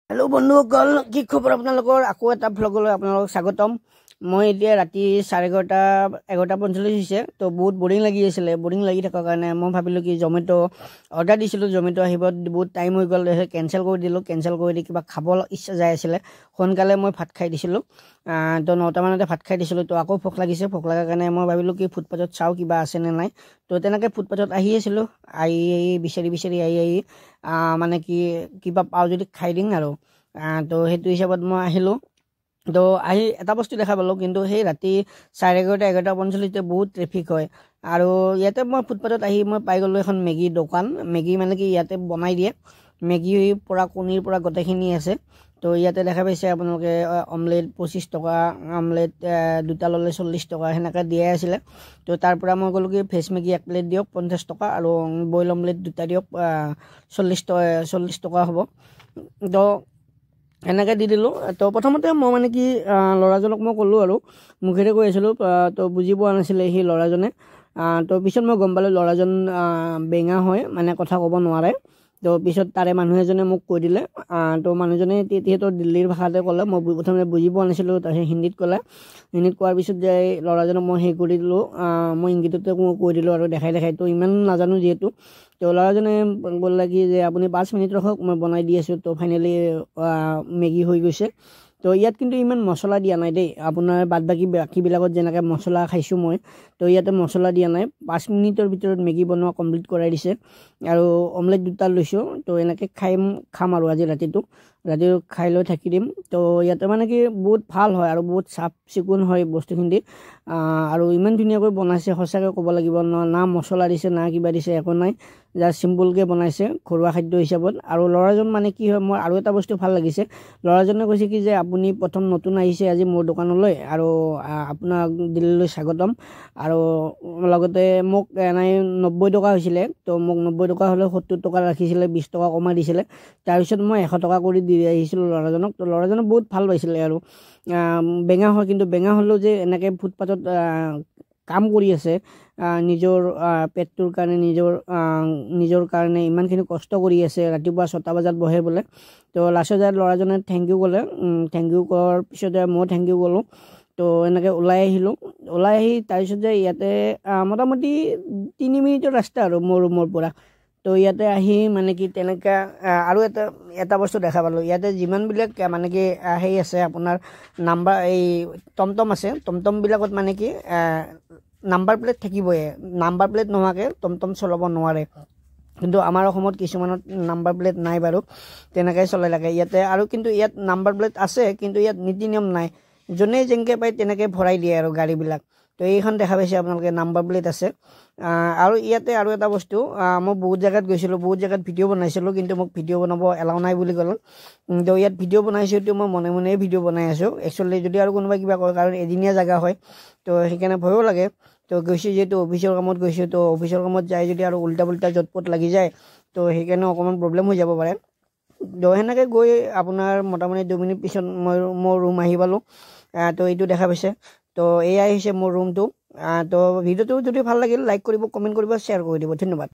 Hello बंधुসকল কি খবৰ আপোনালোকৰ আকৌ এটা ভ্লগলৈ আপোনালোকক স্বাগতম মই এতিয়া ৰাতি 11:30 হৈছে তো বহুত বোৰিং লাগি আছিল বোৰিং লাগি থকাৰ কাৰণে মই ভাবিলো কি জমেটো অৰ্ডাৰ দিছিলো জমেটো আহিব বহুত টাইম হৈ গ'ল কেনসেল কৰি দিলো কেনসেল কৰি দি কিবা খাব ইচ্ছা যায় আছিল সোনকালে মই ভাত খাই দিছিলো তো 9টা মানতে ভাত খাই দিছিলো তো আকৌ ভোক লাগিছে ভোক লাগাৰ কাৰণে মই ভাবিলো কি ফুটপাথত চাও কিবা আছে নে নাই তো তেনেকৈ ফুটপাথত আহি আছিল আহি বিচাৰি আহি মানে কি কিবা পাও যদি খাই দিং আৰু তো হেতু হিসাবত মই আহিলো তো আহি এটা বস্তু দেখা পালো কিন্তু সেই ৰাতি 11:30 বহুত ট্ৰেফিক হয় আৰু ইয়াতে মই ফুটপাথত আহি মই পাই গলো এখন মেগী দোকান মেগী মানে কি ইয়াতে বনাই দিয়ে মেগী পৰা কণীৰ পৰা গটেখিনি আছে তো ইয়াতে দেখা পাইছে আপোনালোকে অমলেট 25 টকা অমলেট দুটা ললে 40 টকা হেনেকা দিয়া আছিল তো তাৰ পৰা মই গলো কি ভেজ মেগী এক প্লেট দিয়ক 50 টকা আৰু বইল অমলেট দুটা দিয়ক 40 টকা হ'ব তো এনেকৈ দি দিলোঁ তো প্ৰথমতে মই মানে কি ল'ৰাজনক মই ক'লোঁ আৰু মুখেৰে কৈ আছিলোঁ তো বুজি পোৱা নাছিলে সেই ল'ৰাজনে তো পিছত মই গম পালোঁ ল'ৰাজন বেঙা হয় মানে কথা ক'ব নোৱাৰে তো পিছত তাৰে মানুহ এজনে মোক কৈ দিলে তো মানুহজনে তেতিয়াতো দিল্লীৰ ভাষাতে ক'লে মই প্ৰথমে বুজি পোৱা নাছিলোঁ তাৰপিছত হিন্দীত ক'লে হিন্দীত কোৱাৰ পিছত যে ল'ৰাজনক মই সেই কৰি দিলোঁ মই ইংগিততে কৈ দিলোঁ আৰু দেখাই তো ইমান নাজানো যিহেতু তো ল'ৰাজনে ক'লে কি যে আপুনি 5 মিনিট ৰখক মই বনাই দি আছোঁ তো ফাইনেলি মেগী হৈ গৈছে তো ইয়াত কিন্তু ইমান মছলা দিয়া নাই দেই আপোনাৰ বাকীবিলাকত যেনেকৈ মছলা খাইছোঁ মই তো ইয়াতে মছলা দিয়া নাই 5 মিনিটৰ ভিতৰত মেগী বনোৱা কমপ্লিট কৰাই দিছে আৰু অমলেট দুটা লৈছোঁ তো এনেকৈ খাম আৰু আজি ৰাতি খাই লৈ থাকি দিম তো ইয়াতে মানে কি বহুত ভাল হয় আৰু বহুত চাফ চিকুণ হয় বস্তুখিনি আৰু ইমান ধুনীয়াকৈ বনাইছে সঁচাকৈ ক'ব লাগিব না মছলা দিছে না কিবা দিছে একো নাই জাষ্ট চিম্পলকৈ বনাইছে ঘৰুৱা খাদ্য হিচাপত আৰু ল'ৰাজন মানে কি হয় মোৰ আৰু এটা বস্তু ভাল লাগিছে ল'ৰাজনে কৈছে কি যে আপুনি প্ৰথম নতুন আহিছে আজি মোৰ দোকানলৈ আৰু আপোনাক দিল্লীলৈ স্বাগতম আৰু লগতে মোক এনেই 90 টকা হৈছিলে তো মোক 90 টকা হ'লে 70 টকা ৰাখিছিলে 20 টকা কমাই দিছিলে তাৰপিছত মই 100 টকা কৰি দি আহিছিলোঁ ল'ৰাজনক তো ল'ৰাজনে বহুত ভাল পাইছিলে আৰু বেঙা হয় কিন্তু বেঙা হ'লেও যে এনেকৈ ফুটপাথত কাম কৰি আছে নিজৰ পেটটোৰ কাৰণে নিজৰ কাৰণে ইমানখিনি কষ্ট কৰি আছে ৰাতিপুৱা 6টা বজাত বহে বোলে তো লাষ্টত যায় ল'ৰাজনে থেংক ইউ ক'লে থেংক ইউ কৰাৰ পিছতে মই থেংক ইউ ক'লোঁ তো এনেকৈ ওলাই আহিলোঁ ওলাই আহি তাৰপিছত যে ইয়াতে মোটামুটি 3 মিনিটৰ ৰাস্তা আৰু মোৰ ৰুমৰ পৰা তো ইয়াতে আহি মানে কি তেনেকৈ আৰু এটা বস্তু দেখা পালোঁ ইয়াতে যিমানবিলাক মানে কি সেই আছে আপোনাৰ নাম্বাৰ এই টমটম আছে টমটমবিলাকত মানে কি নাম্বাৰ প্লেট থাকিবই নাম্বাৰ প্লেট নোহোৱাকৈ টমটম চলাব নোৱাৰে কিন্তু আমাৰ অসমত কিছুমানত নাম্বাৰ প্লেট নাই বাৰু তেনেকৈ চলাই লাগে ইয়াতে আৰু কিন্তু ইয়াত নাম্বাৰ প্লেট আছে কিন্তু ইয়াত নীতি নিয়ম নাই যোনে যেনেকৈ পায় তেনেকৈ ভৰাই দিয়ে আৰু গাড়ীবিলাক তো এইখন দেখা পাইছে আপোনালোকে নাম্বাৰ প্লেট আছে আৰু ইয়াতে আৰু এটা বস্তু মই বহুত জেগাত গৈছিলোঁ বহুত জেগাত ভিডিঅ' বনাইছিলোঁ কিন্তু মোক ভিডিঅ' বনাব এলাও নাই বুলি ক'লোঁ তো ইয়াত ভিডিঅ' বনাইছোঁ তো মই মনে ভিডিঅ' বনাই আছোঁ একচুৱেলি যদি আৰু কোনোবা কিবা কয় কাৰণ এদিনীয়া জেগা হয় তো সেইকাৰণে ভয়ো লাগে তো গৈছোঁ যিহেতু অফিচৰ কামত গৈছোঁ তো অফিচৰ কামত যাই যদি আৰু উল্টা পুল্টা য'ত লাগি যায় তো সেইকাৰণে অকণমান প্ৰব্লেম হৈ যাব পাৰে তো সেনেকৈ গৈ আপোনাৰ মোটামুটি 2 মিনিট পিছত মোৰ ৰুম আহি পালোঁ তো এইটো দেখা পাইছে তো এয়াই হৈছে মোৰ ৰুমটো তো ভিডিঅ'টো যদি ভাল লাগিল লাইক কৰিব কমেণ্ট কৰিব শ্বেয়াৰ কৰি দিব ধন্যবাদ।